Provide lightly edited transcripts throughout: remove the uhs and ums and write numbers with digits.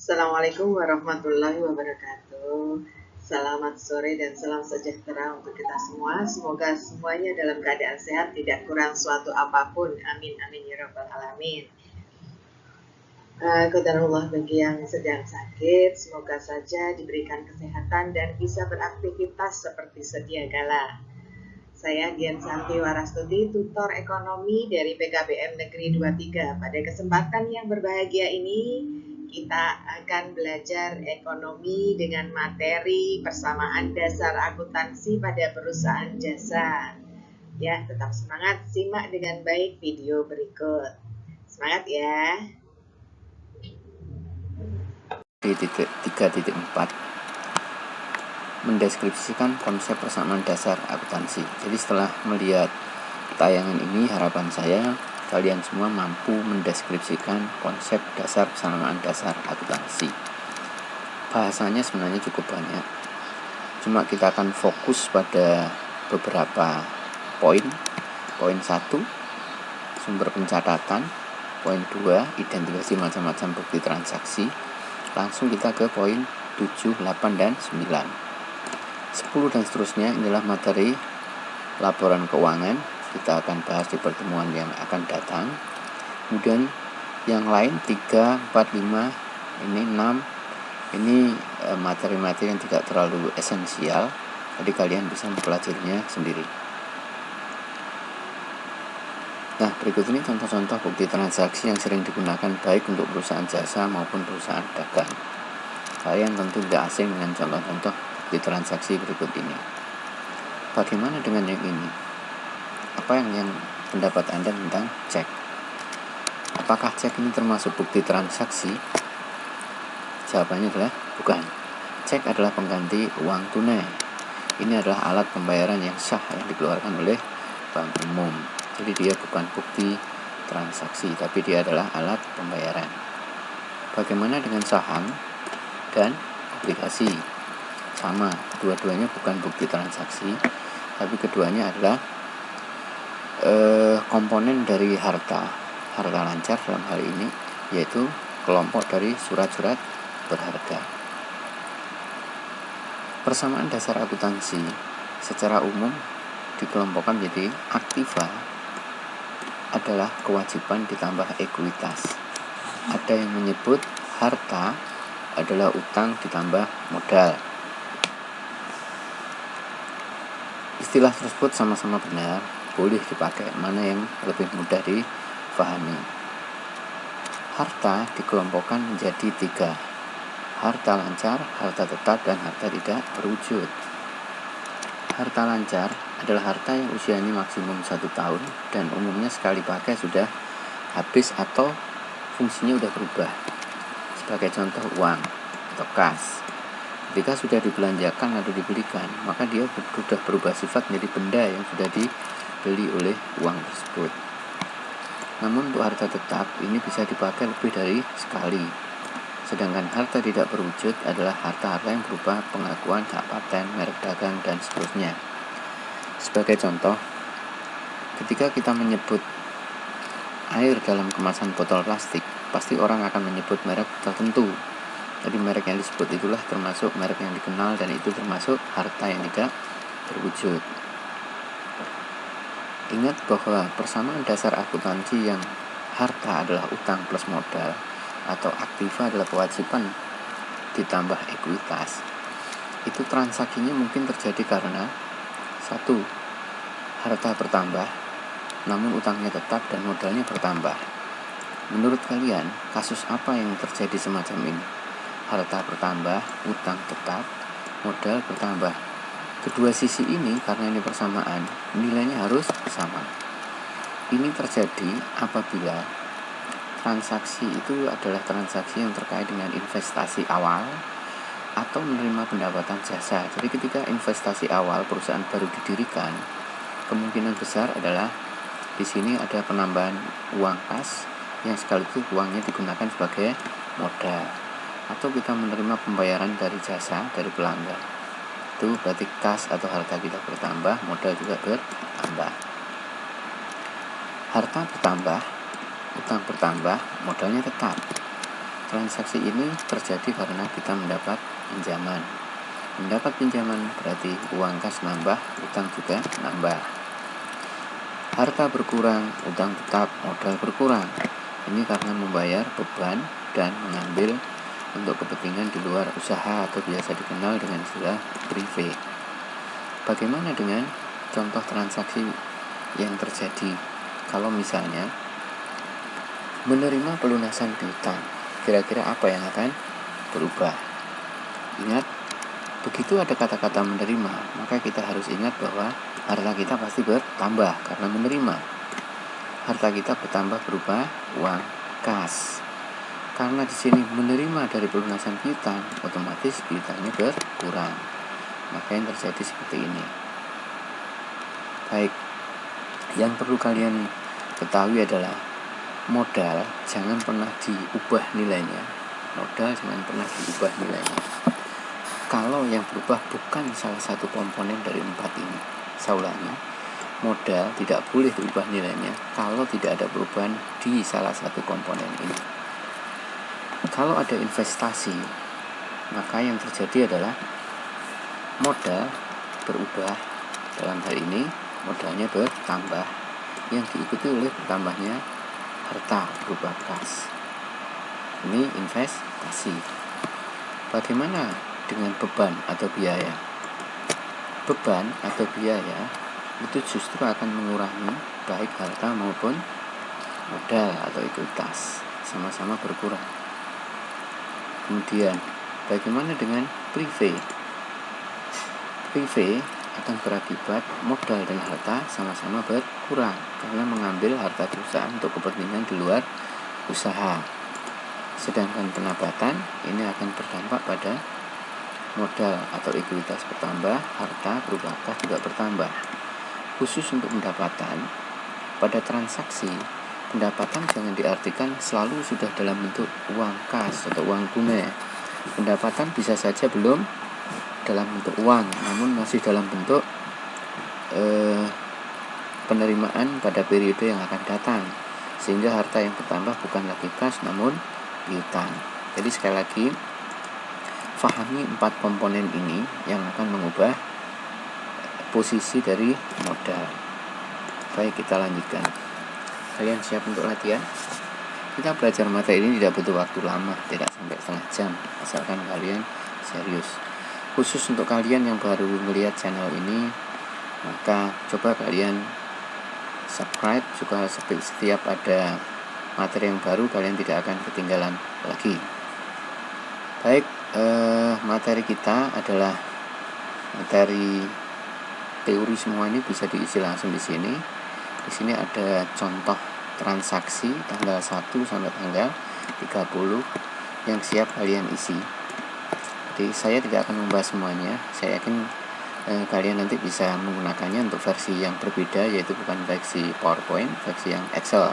Assalamualaikum warahmatullahi wabarakatuh. Selamat sore dan salam sejahtera untuk kita semua. Semoga semuanya dalam keadaan sehat, tidak kurang suatu apapun. Amin, amin ya rabbal alamin. Qadarullah bagi yang sedang sakit, semoga saja diberikan kesehatan dan bisa beraktivitas seperti sedia kala. Saya Dian Santi Warastuti, tutor ekonomi dari PKBM Negeri 23. Pada kesempatan yang berbahagia ini, kita akan belajar ekonomi dengan materi persamaan dasar akuntansi pada perusahaan jasa. Ya, tetap semangat, simak dengan baik video berikut. Semangat ya. Di 3.4 mendeskripsikan konsep persamaan dasar akuntansi. Jadi setelah melihat tayangan ini, harapan saya kalian semua mampu mendeskripsikan konsep dasar persamaan dasar akuntansi. Bahasanya sebenarnya cukup banyak, cuma kita akan fokus pada beberapa poin. Poin 1, sumber pencatatan. Poin 2, identifikasi macam-macam bukti transaksi. Langsung kita ke poin 7, 8, dan 9. 10 dan seterusnya inilah materi laporan keuangan. Kita akan bahas di pertemuan yang akan datang. Kemudian yang lain 3, 4, 5, ini 6. Ini materi-materi yang tidak terlalu esensial. Jadi kalian bisa mempelajarinya sendiri. Nah, berikut ini contoh-contoh bukti transaksi yang sering digunakan baik untuk perusahaan jasa maupun perusahaan dagang. Kalian tentu tidak asing dengan contoh-contoh bukti transaksi berikut ini. Bagaimana dengan yang ini? Apa yang pendapat Anda tentang cek? Apakah cek ini termasuk bukti transaksi? Jawabannya adalah bukan. Cek adalah pengganti uang tunai. Ini adalah alat pembayaran yang sah yang dikeluarkan oleh bank umum. Jadi dia bukan bukti transaksi, tapi dia adalah alat pembayaran. Bagaimana dengan saham dan obligasi? Sama, dua-duanya bukan bukti transaksi, tapi keduanya adalah komponen dari harta lancar dalam hal ini, yaitu kelompok dari surat-surat berharga. Persamaan dasar akuntansi secara umum dikelompokkan menjadi aktiva adalah kewajiban ditambah ekuitas. Ada yang menyebut harta adalah utang ditambah modal. Istilah tersebut sama-sama benar, boleh dipakai, mana yang lebih mudah difahami. Harta dikelompokkan menjadi 3. Harta lancar, harta tetap, dan harta tidak berwujud. Harta lancar adalah harta yang usianya maksimum 1 tahun dan umumnya sekali pakai sudah habis atau fungsinya sudah berubah. Sebagai contoh uang atau kas. Ketika sudah dibelanjakan atau dibelikan, maka dia sudah berubah sifat menjadi benda yang sudah dibeli oleh uang tersebut. Namun untuk harta tetap ini bisa dipakai lebih dari sekali. Sedangkan harta tidak berwujud adalah harta-harta yang berupa pengakuan hak paten, merek dagang, dan seterusnya. Sebagai contoh, ketika kita menyebut air dalam kemasan botol plastik, pasti orang akan menyebut merek tertentu. Jadi merek yang disebut itulah termasuk merek yang dikenal dan itu termasuk harta yang tidak berwujud. Ingat bahwa persamaan dasar akuntansi yang harta adalah utang plus modal atau aktiva adalah kewajiban ditambah ekuitas. Itu transaksinya mungkin terjadi karena 1. Harta bertambah, namun utangnya tetap dan modalnya bertambah. Menurut kalian, kasus apa yang terjadi semacam ini? Harta bertambah, utang tetap, modal bertambah. Kedua sisi ini karena ini persamaan, nilainya harus sama. Ini terjadi apabila transaksi itu adalah transaksi yang terkait dengan investasi awal atau menerima pendapatan jasa. Jadi ketika investasi awal perusahaan baru didirikan, kemungkinan besar adalah di sini ada penambahan uang kas yang sekaligus uangnya digunakan sebagai modal. Atau kita menerima pembayaran dari jasa dari pelanggan. Itu berarti kas atau harta kita bertambah, modal juga bertambah. Harta bertambah, utang bertambah, modalnya tetap. transaksi ini terjadi karena kita mendapat pinjaman. Mendapat pinjaman berarti uang kas nambah, utang juga nambah. Harta berkurang, utang tetap, modal berkurang. Ini karena membayar beban dan mengambil untuk kepentingan di luar usaha atau biasa dikenal dengan istilah privé. Bagaimana dengan contoh transaksi yang terjadi kalau misalnya menerima pelunasan piutang? Kira-kira apa yang akan berubah? Ingat, begitu ada kata-kata menerima, maka kita harus ingat bahwa harta kita pasti bertambah karena menerima. Harta kita bertambah berupa uang kas. Karena di sini menerima dari pelunasan piutang, otomatis piutangnya berkurang. Maka yang terjadi seperti ini. Baik, yang perlu kalian ketahui adalah modal jangan pernah diubah nilainya. Modal jangan pernah diubah nilainya. Kalau yang berubah bukan salah satu komponen dari 4 ini. Saya ulangi, modal tidak boleh diubah nilainya kalau tidak ada perubahan di salah satu komponen ini. Kalau ada investasi, maka yang terjadi adalah modal berubah. Dalam hal ini modalnya bertambah yang diikuti oleh bertambahnya harta berupa kas. Ini investasi. Bagaimana dengan beban atau biaya? Beban atau biaya itu justru akan mengurangi baik harta maupun modal atau ekuitas, sama-sama berkurang. Kemudian bagaimana dengan privé? Privé akan berakibat modal dan harta sama-sama berkurang karena mengambil harta perusahaan untuk kepentingan di luar usaha. Sedangkan pendapatan ini akan berdampak pada modal atau ekuitas bertambah, harta berupa kas juga bertambah. Khusus untuk pendapatan, pada transaksi, pendapatan jangan diartikan selalu sudah dalam bentuk uang kas atau uang tunai. Pendapatan bisa saja belum dalam bentuk uang, namun masih dalam bentuk penerimaan pada periode yang akan datang, sehingga harta yang bertambah bukan lagi kas namun piutang. Jadi sekali lagi, fahami 4 komponen ini yang akan mengubah posisi dari modal. Baik, kita lanjutkan. Kalian siap untuk latihan? Kita belajar materi ini tidak butuh waktu lama, tidak sampai setengah jam, asalkan kalian serius. Khusus untuk kalian yang baru melihat channel ini, maka coba kalian subscribe supaya setiap ada materi yang baru kalian tidak akan ketinggalan lagi. Baik, materi kita adalah materi teori, semua ini bisa diisi langsung di sini. Di sini ada contoh transaksi tanggal 1 sampai tanggal 30 yang siap kalian isi. Jadi saya tidak akan membahas semuanya. Saya yakin kalian nanti bisa menggunakannya untuk versi yang berbeda, yaitu bukan versi PowerPoint, versi yang Excel.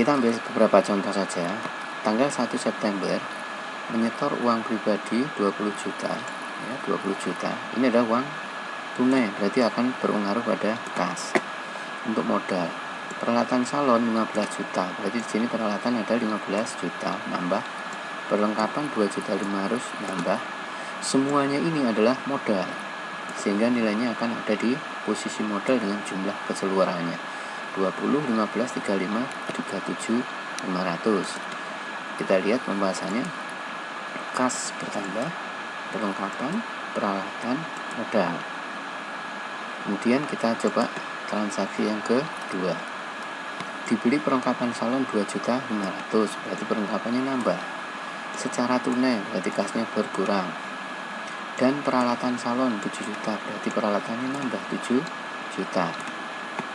Kita ambil beberapa contoh saja. Tanggal 1 September menyetor uang pribadi 20 juta, ya, 20 juta. Ini adalah uang tunai, berarti akan berpengaruh pada kas. Untuk modal, peralatan salon 15 juta, berarti di sini peralatan ada 15 juta, nambah. Perlengkapan 2.500.000 nambah. Semuanya ini adalah modal, sehingga nilainya akan ada di posisi modal dengan jumlah keseluruhannya 20, 15, 35, 37, 500. Kita lihat pembahasannya. Kas bertambah, perlengkapan, peralatan, modal. Kemudian kita coba transaksi yang kedua. Dibeli perlengkapan salon 2.500.000, berarti perlengkapannya nambah. Secara tunai berarti kasnya berkurang. Dan peralatan salon 7 juta, berarti peralatannya nambah 7 juta.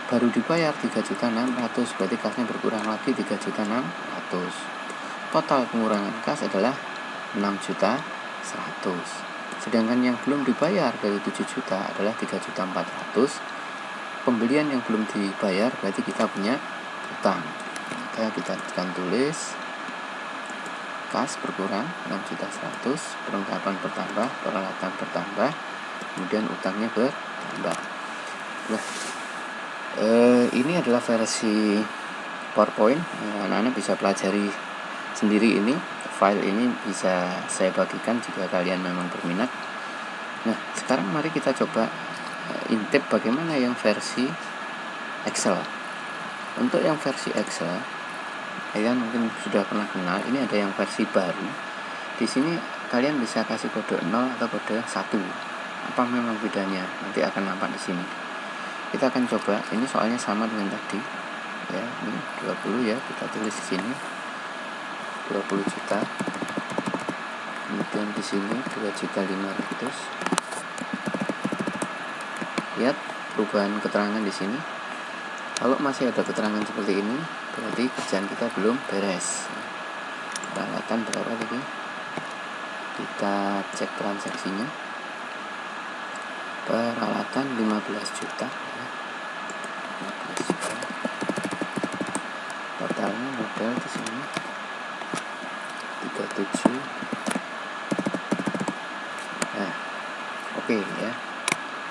Baru dibayar 3.600.000, berarti kasnya berkurang lagi 3.600.000. Total pengurangan kas adalah 6.100.000. Sedangkan yang belum dibayar dari 7 juta adalah 3.400.000. Pembelian yang belum dibayar berarti kita punya utang. Maka kita akan tulis kas berkurang 6.100.000, perlengkapan bertambah, peralatan bertambah, kemudian utangnya bertambah. Nah, ini adalah versi PowerPoint. Anak-anak bisa pelajari sendiri ini, file ini bisa saya bagikan jika kalian memang berminat. Nah, sekarang mari kita coba intip bagaimana yang versi Excel. Untuk yang versi Excel, kalian mungkin sudah pernah kenal, ini ada yang versi baru. Di sini kalian bisa kasih kode 0 atau kode 1. Apa memang bedanya? Nanti akan nampak di sini. Kita akan coba, ini soalnya sama dengan tadi. Ya, ini 20 ya, kita tulis di sini 20 juta. Kemudian di sini 2.500.000. Lihat perubahan keterangan di sini. Kalau masih ada keterangan seperti ini, berarti kerjaan kita belum beres. Peralatan berapa tadi? Kita cek transaksinya. Peralatan 15 juta. 15 juta. Totalnya modal di sini 37. Nah, oke ya.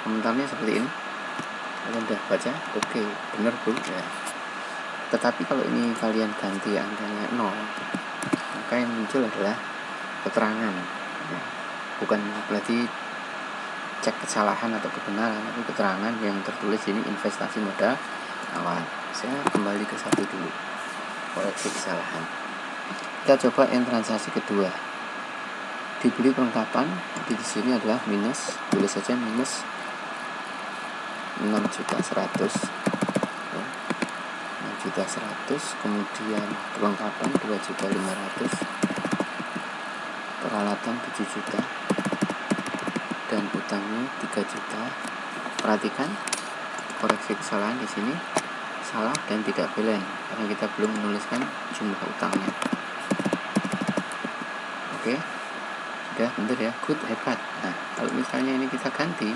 Komentarnya seperti ini. Kalian udah baca? Oke, benar Bu ya. Tetapi kalau ini kalian ganti angkanya 0, maka yang muncul adalah keterangan. Ya, bukan berarti cek kesalahan atau kebenaran, tapi keterangan yang tertulis ini investasi modal awal. Saya kembali ke satu dulu, koreksi kesalahan. Kita coba yang transaksi kedua. Dibeli perlengkapan, di sini adalah minus, tulis saja minus 6.100.000, 6.100.000. Kemudian perlengkapan 2.500.000, peralatan 7 juta, dan utangnya 3 juta. Perhatikan koreksi kesalahan di sini salah dan tidak belen karena kita belum menuliskan jumlah utangnya. Oke, sudah benar ya, good, hebat. Nah, kalau misalnya ini kita ganti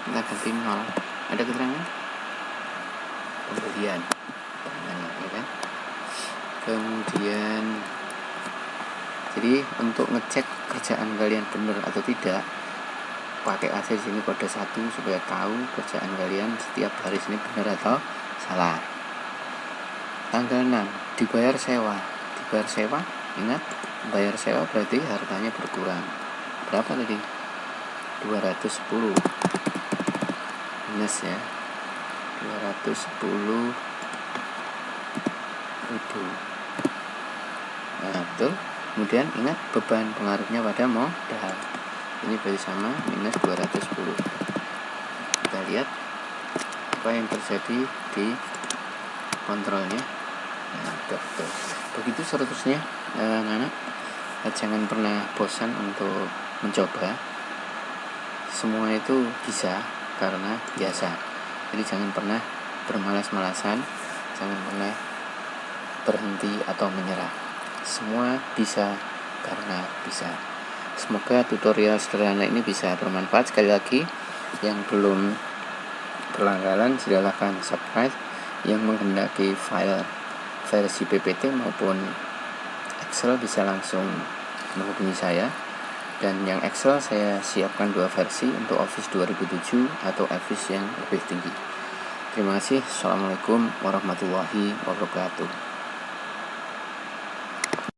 0, ada keterangan pembelian, ya kan? Kemudian, jadi untuk ngecek kerjaan kalian benar atau tidak, pakai aja di sini kode 1 supaya tahu kerjaan kalian setiap hari ini benar atau salah. Tanggal 6 dibayar sewa. Ingat, bayar sewa berarti hartanya berkurang. Berapa tadi? 210 minus ya, 210.000. Nah, betul. Kemudian ingat beban pengaruhnya pada modal. Ini berarti sama minus 210. Kita lihat apa yang terjadi di kontrolnya. Nah, betul. Begitu seterusnya, anak-anak. Jangan pernah bosan untuk mencoba. Semua itu bisa karena biasa. Jadi jangan pernah bermalas-malasan, jangan pernah berhenti atau menyerah. Semua bisa karena bisa. Semoga tutorial sederhana ini bisa bermanfaat. Sekali lagi, yang belum berlangganan silakan subscribe. Yang menghendaki file versi PPT maupun Excel bisa langsung menghubungi saya. Dan yang Excel saya siapkan 2 versi untuk Office 2007 atau Office yang lebih tinggi. Terima kasih. Assalamualaikum warahmatullahi wabarakatuh.